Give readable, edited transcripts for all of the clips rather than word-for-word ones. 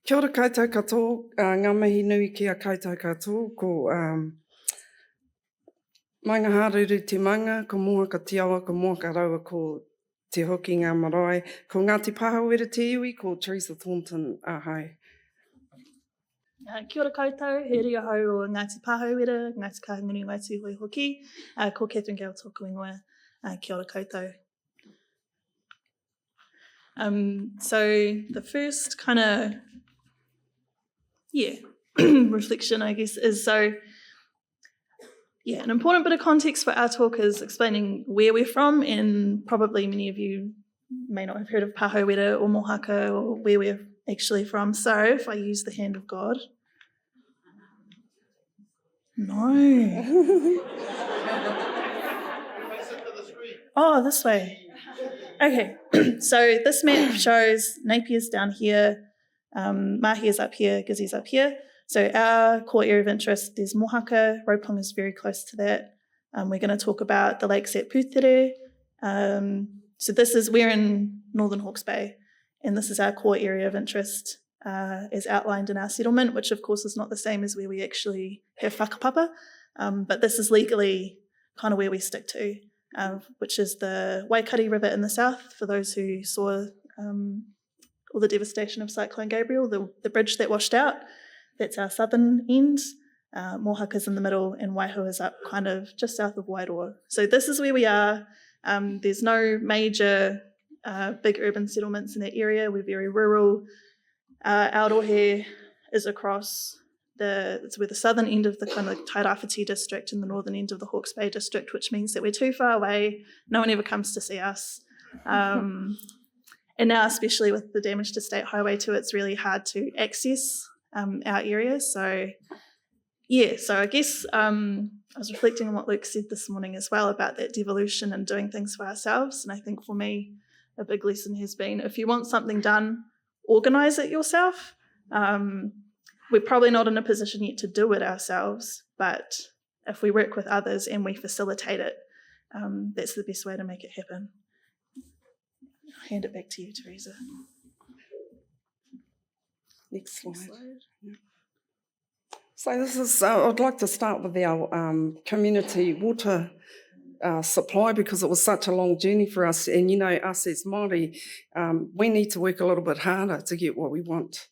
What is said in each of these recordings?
Kia ora koutou katoa, ngā mihi nui ki a koutou katoa, ko maunga hāruru te manga, ko mua ka te awa, ko mua ka raua, ko te hoki ngā marae, ko Ngāti Pāhauwera te iwi, ko Theresa Thornton ahau. Kia ora koutou, he ria hau o Ngāti Pāhauwera, Ngāti Kahungunu Ngāti Hui Hoki, ko Kathryn Gale tōku ingoa, kia ora koutou. So the first kind of, reflection, I guess, is an important bit of context for our talk is explaining where we're from, and probably many of you may not have heard of Pāhauwera or Mohaka or where we're actually from. So if I use the hand of God. No. Oh, this way. Okay, so this map shows Napier's down here, Mahia's up here, Gizi's up here. So our core area of interest, there's Mohaka, Ropong is very close to that. We're going to talk about the lakes at Pūtere. So we're in Northern Hawke's Bay, and this is our core area of interest as outlined in our settlement, which of course is not the same as where we actually have whakapapa, but this is legally kind of where we stick to, which is the Waikari River in the south, for those who saw all the devastation of Cyclone Gabriel, the bridge that washed out, that's our southern end. Mohaka's in the middle, and Waiho is up kind of just south of Wairoa. So this is where we are. There's no major big urban settlements in that area. We're very rural. Our rohe is across it's where the southern end of the kind of Tairāwhiti district and the northern end of the Hawke's Bay district, which means that we're too far away. No one ever comes to see us. And now, especially with the damage to State Highway 2, it's really hard to access our area. So I guess I was reflecting on what Luke said this morning as well about that devolution and doing things for ourselves. And I think for me, a big lesson has been, if you want something done, organise it yourself. We're probably not in a position yet to do it ourselves, but if we work with others and we facilitate it, that's the best way to make it happen. I'll hand it back to you, Theresa. Next slide. So this is, I'd like to start with our community water supply, because it was such a long journey for us, and us as Māori, we need to work a little bit harder to get what we want.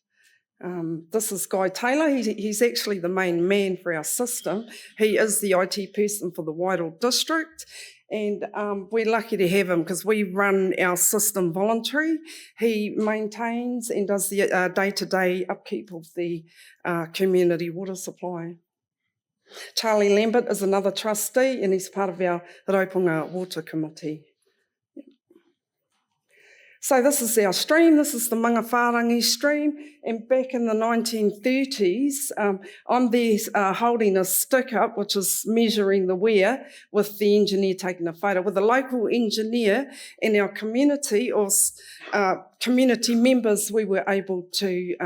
This is Guy Taylor. He's actually the main man for our system. He is the IT person for the Wairoa district, and we're lucky to have him because we run our system voluntary. He maintains and does the day-to-day upkeep of the community water supply. Charlie Lambert is another trustee, and he's part of our Raupunga Water Committee. So this is our stream. This is the Mangawhārangi stream, and back in the 1930s, I'm there holding a stick up, which is measuring the weir, with the engineer taking a photo. With a local engineer and our community, or community members, we were able to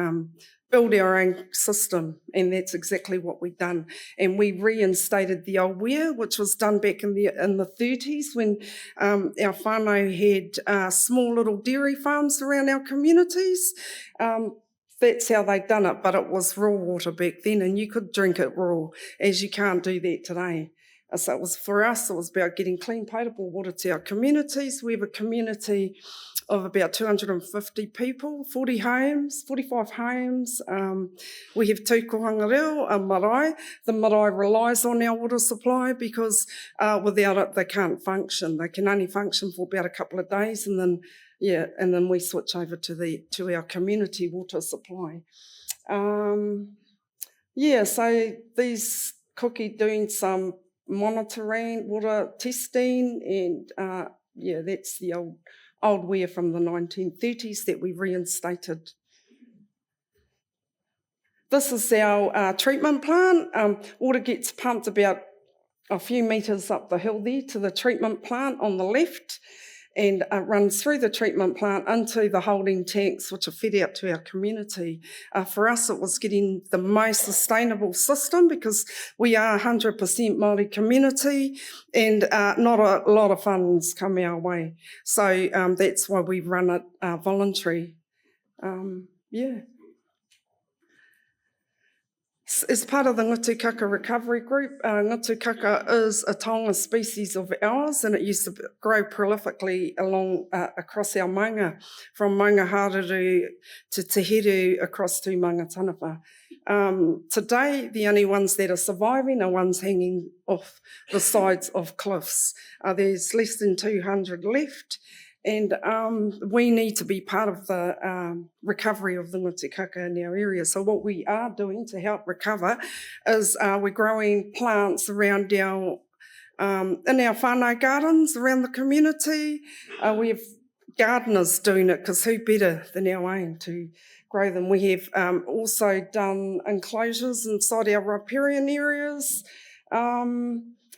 build our own system, and that's exactly what we've done. And we reinstated the old weir, which was done back in the 30s when our whānau had small little dairy farms around our communities. That's how they'd done it, but it was raw water back then, and you could drink it raw, as you can't do that today. So it was, for us, it was about getting clean, potable water to our communities. We have a community of about 250 people, 45 homes. We have two kohanga reo, a marae. The marae relies on our water supply because without it they can't function. They can only function for about a couple of days, and then we switch over to our community water supply. So these cookie doing some monitoring, water testing, and that's the old weir from the 1930s that we reinstated. This is our treatment plant. Water gets pumped about a few metres up the hill there to the treatment plant on the left, and runs through the treatment plant into the holding tanks, which are fed out to our community. For us, it was getting the most sustainable system because we are 100% Māori community, and not a lot of funds come our way. So that's why we run it voluntary. As part of the ngutukaka recovery group, ngutukaka is a taonga species of ours, and it used to grow prolifically across our maunga, from Maungaharuru to Te Heru across to Mangatanawa. Today, the only ones that are surviving are ones hanging off the sides of cliffs. There's less than 200 left. And we need to be part of the recovery of the ngutukaka in our area. So what we are doing to help recover is we're growing plants around in our whānau gardens around the community. We have gardeners doing it, because who better than our own to grow them. We have also done enclosures inside our riparian areas.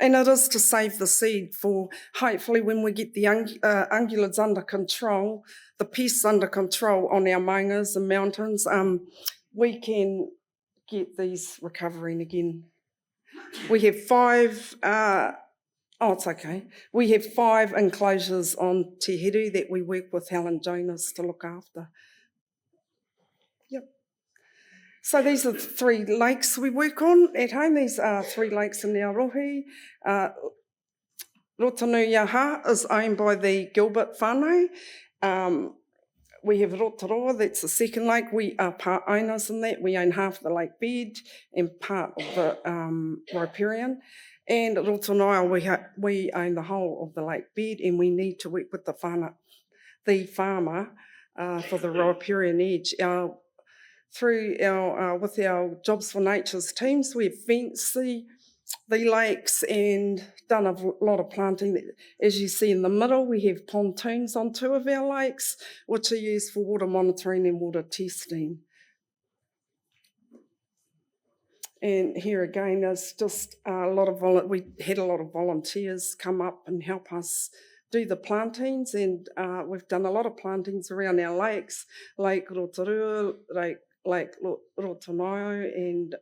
And it is to save the seed for, hopefully, when we get the ungulates under control, the pests under control on our maungas and mountains, we can get these recovering again. We have 5, we have 5 enclosures on Te Heru that we work with Helen Jonas to look after. Yep. So these are the 3 lakes we work on at home. These are 3 lakes in our rohe. Rotonuiaha is owned by the Gilbert whānau. We have Rotorua, that's the second lake. We are part owners in that. We own half the lake bed and part of the riparian. And Rotonuia, we own the whole of the lake bed, and we need to work with the farmer for the riparian edge. With our Jobs for Nature's teams, we've fenced the lakes and done a lot of planting. As you see in the middle, we have pontoons on 2 of our lakes, which are used for water monitoring and water testing. And here again, there's just we had a lot of volunteers come up and help us do the plantings, and we've done a lot of plantings around our lakes, Lake Rotorua, Lake Rotonuia, and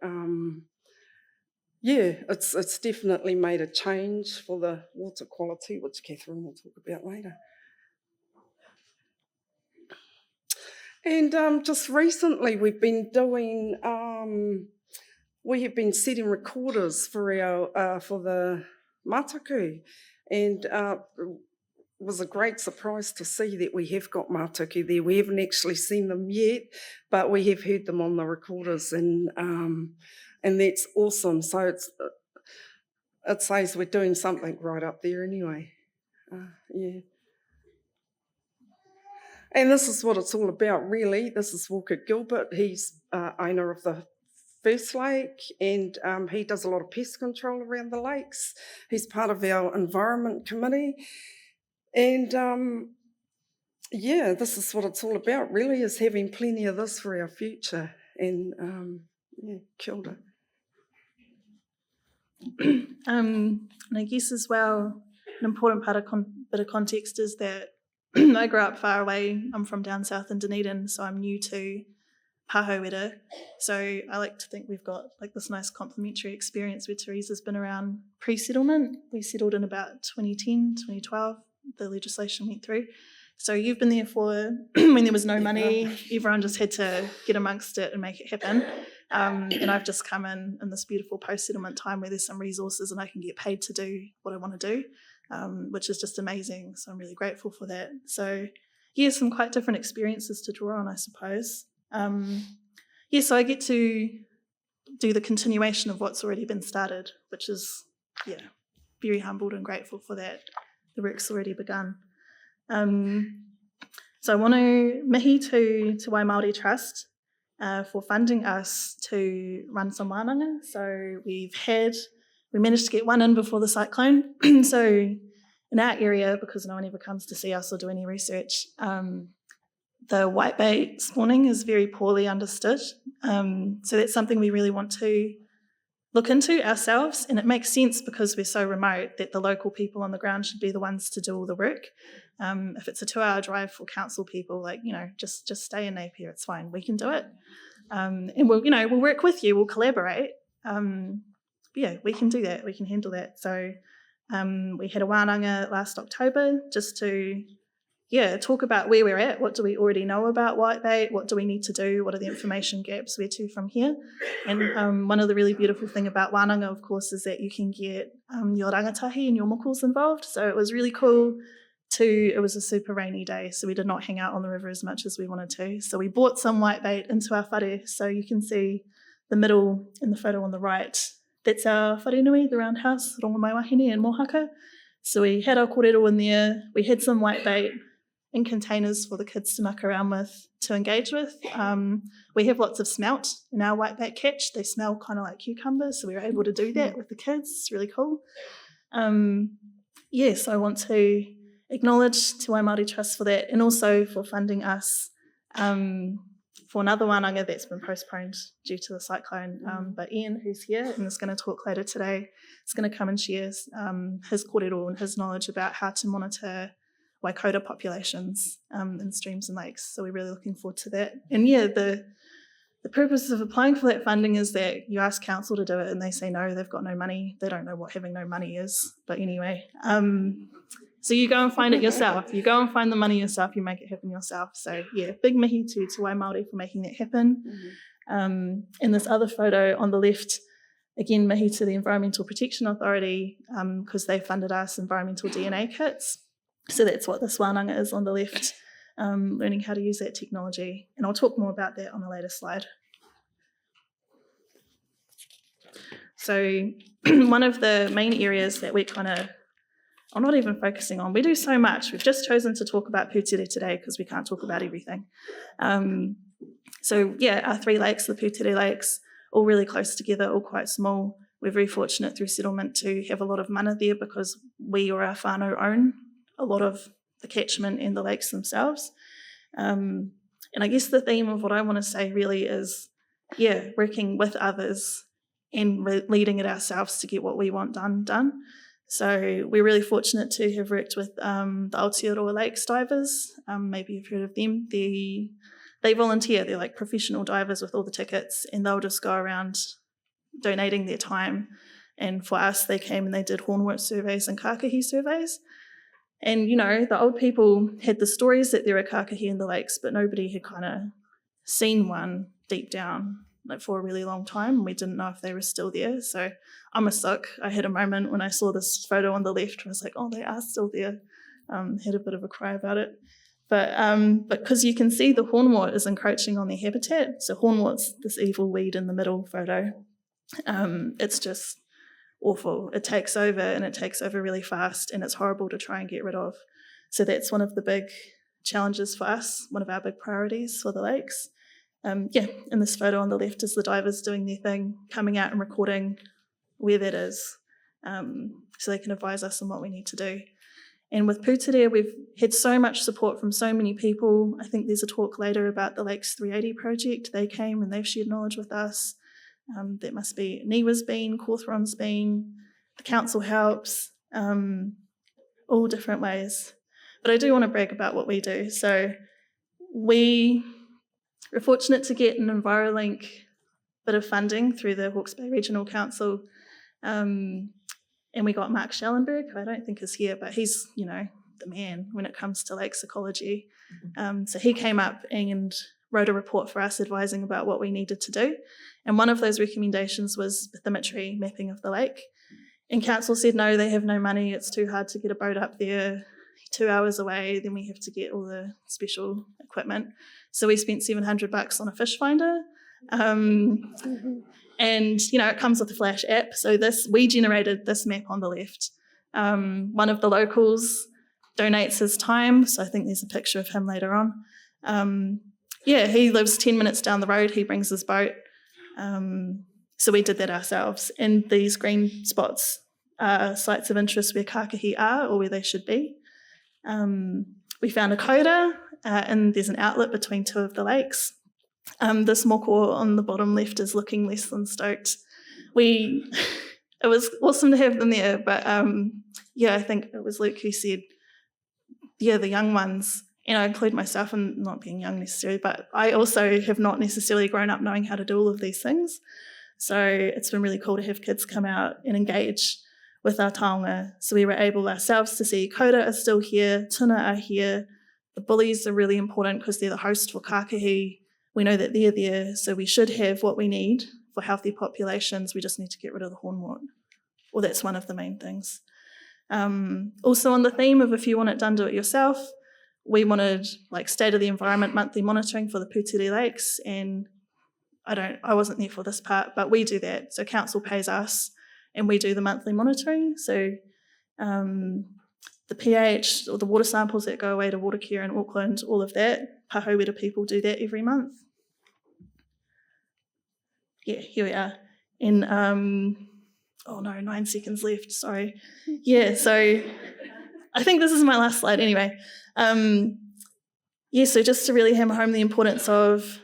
it's definitely made a change for the water quality, which Kathryn will talk about later. And just recently, we've been doing. We have been setting recorders for the mātuku, and it was a great surprise to see that we have got mātuku there. We haven't actually seen them yet, but we have heard them on the recorders, and that's awesome. So it says we're doing something right up there anyway. Yeah. And this is what it's all about, really. This is Walker Gilbert. He's owner of the first lake, and he does a lot of pest control around the lakes. He's part of our environment committee. And this is what it's all about, really, is having plenty of this for our future. And kia ora. And I guess as well, an important bit of context is that I grew up far away. I'm from down south in Dunedin, so I'm new to Pāhauwera. So I like to think we've got like this nice complementary experience where Theresa's been around pre-settlement. We settled in about 2010, 2012. The legislation went through. So you've been there for when there was no money. Everyone just had to get amongst it and make it happen. And I've just come in this beautiful post-settlement time where there's some resources and I can get paid to do what I want to do, which is just amazing. So I'm really grateful for that. So some quite different experiences to draw on, I suppose. So I get to do the continuation of what's already been started, which is, very humbled and grateful for that. The work's already begun. So I want to mihi to Wai Māori Trust for funding us to run some wānanga. So we managed to get one in before the cyclone. So in our area, because no one ever comes to see us or do any research, the whitebait spawning is very poorly understood. So that's something we really want to look into ourselves, and it makes sense because we're so remote that the local people on the ground should be the ones to do all the work. If it's a 2-hour drive for council people, just stay in Napier, it's fine, we can do it. And we'll work with you, we'll collaborate. We can do that, we can handle that. So we had a wānanga last October just to talk about where we're at. What do we already know about whitebait? What do we need to do? What are the information gaps? Where to from here? And one of the really beautiful things about wānanga, of course, is that you can get your rangatahi and your mokos involved. So it was really cool. It was a super rainy day, so we did not hang out on the river as much as we wanted to. So we brought some whitebait into our whare. So you can see the middle in the photo on the right. That's our whare nui, the roundhouse, Rongamaiwahine and Mohaka. So we had our kōrero in there. We had some whitebait in containers for the kids to muck around with, to engage with. We have lots of smelt in our whitebait catch. They smell kind of like cucumbers, so we were able to do that with the kids. It's really cool. So I want to acknowledge Te Wai Māori Trust for that, and also for funding us for another wānanga that's been postponed due to the cyclone. But Ian, who's here and is going to talk later today, is going to come and share his kōrero and his knowledge about how to monitor waikōura populations in streams and lakes. So we're really looking forward to that. And the purpose of applying for that funding is that you ask council to do it and they say no, they've got no money. They don't know what having no money is. But anyway, so you go and find it yourself. You go and find the money yourself. You make it happen yourself. So big mihi to Te Wai Māori for making that happen. In this other photo on the left, again, mihi to the Environmental Protection Authority because they funded us environmental DNA kits. So that's what this wānanga is on the left, learning how to use that technology. And I'll talk more about that on a later slide. So one of the main areas that I'm not even focusing on. We do so much. We've just chosen to talk about Pūtere today because we can't talk about everything. Our 3 lakes, the Pūtere lakes, all really close together, all quite small. We're very fortunate through settlement to have a lot of mana there because we or our whānau own a lot of the catchment and the lakes themselves. And I guess the theme of what I want to say really is, working with others and leading it ourselves to get what we want done. So we're really fortunate to have worked with the Aotearoa Lakes divers. Maybe you've heard of them. They volunteer. They're like professional divers with all the tickets, and they'll just go around donating their time. And for us, they came and they did hornwort surveys and kākahi surveys. And, the old people had the stories that there are kākahi in the lakes, but nobody had kind of seen one deep down for a really long time. We didn't know if they were still there. So I'm a sook. I had a moment when I saw this photo on the left where I was like, oh, they are still there. Had a bit of a cry about it. But because you can see the hornwort is encroaching on their habitat. So hornwort's this evil weed in the middle photo. It's just awful. It takes over, and it takes over really fast, and it's horrible to try and get rid of. So that's one of the big challenges for us, one of our big priorities for the lakes. In this photo on the left is the divers doing their thing, coming out and recording where that is, so they can advise us on what we need to do. And with Pūtere, we've had so much support from so many people. I think there's a talk later about the Lakes 380 project. They came and they've shared knowledge with us. That must be Niwa's been, Cawthron's been, the council helps, all different ways. But I do want to brag about what we do. So we were fortunate to get an EnviroLink bit of funding through the Hawke's Bay Regional Council, and we got Mark Schellenberg, who I don't think is here, but he's, the man when it comes to lakes ecology. So he came up and wrote a report for us advising about what we needed to do. And one of those recommendations was bathymetry mapping of the lake. And council said, no, they have no money. It's too hard to get a boat up there 2 hours away. Then we have to get all the special equipment. So we spent $700 on a fish finder. And, it comes with a Flash app. So we generated this map on the left. One of the locals donates his time. So I think there's a picture of him later on. He lives 10 minutes down the road. He brings his boat. So we did that ourselves. And these green spots are sites of interest where kākahi are or where they should be. We found a kōrero, and there's an outlet between 2 of the lakes. This moko on the bottom left is looking less than stoked. It was awesome to have them there, but I think it was Luke who said, the young ones, and I include myself in not being young necessarily, but I also have not necessarily grown up knowing how to do all of these things. So it's been really cool to have kids come out and engage with our taonga. So we were able ourselves to see kōrero are still here, tuna are here, The bullies are really important because they're the host for kākahi. We know that they're there, so we should have what we need for healthy populations. We just need to get rid of the hornwort. Well, that's one of the main things. Also on the theme of if you want it done, do it yourself, we wanted like state of the environment monthly monitoring for the Pūtere lakes, and I wasn't there for this part, but we do that. So council pays us and we do the monthly monitoring. So the pH or the water samples that go away to water care in Auckland, all of that, Pāhauwera people do that every month. Yeah, here we are. And 9 seconds left, sorry. Yeah, so I think this is my last slide anyway. So just to really hammer home the importance of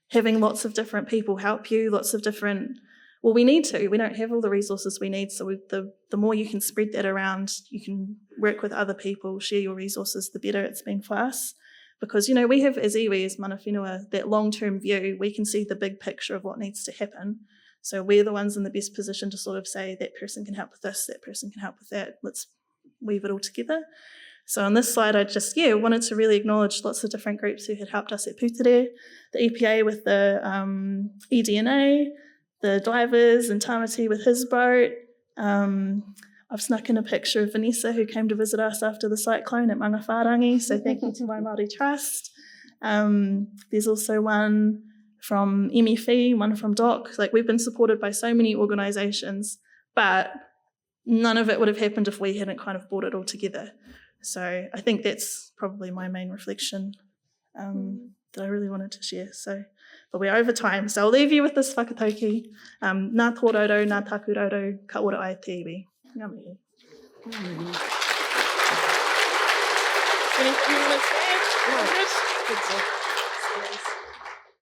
having lots of different people help you, lots of different, well, we need to. We don't have all the resources we need, so the more you can spread that around, you can work with other people, share your resources, the better it's been for us. Because, we have, as iwi, as mana whenua, that long-term view. We can see the big picture of what needs to happen. So we're the ones in the best position to sort of say, that person can help with this, that person can help with that. Let's weave it all together. So on this slide, I just, wanted to really acknowledge lots of different groups who had helped us at Pūtere, the EPA with the eDNA, the divers and Tamati with his boat. I've snuck in a picture of Vanessa who came to visit us after the cyclone at Mangawharangi, so thank you to my Māori Trust. There's also one from MFE, one from DOC. Like, we've been supported by so many organisations, but none of it would have happened if we hadn't kind of brought it all together. So I think that's probably my main reflection that I really wanted to share. But we're over time, so I'll leave you with this whakatauki. Nā tōroro, nā taku roro, ka ora ai te iwi. Ngā mihi. Anything you want to say? Good.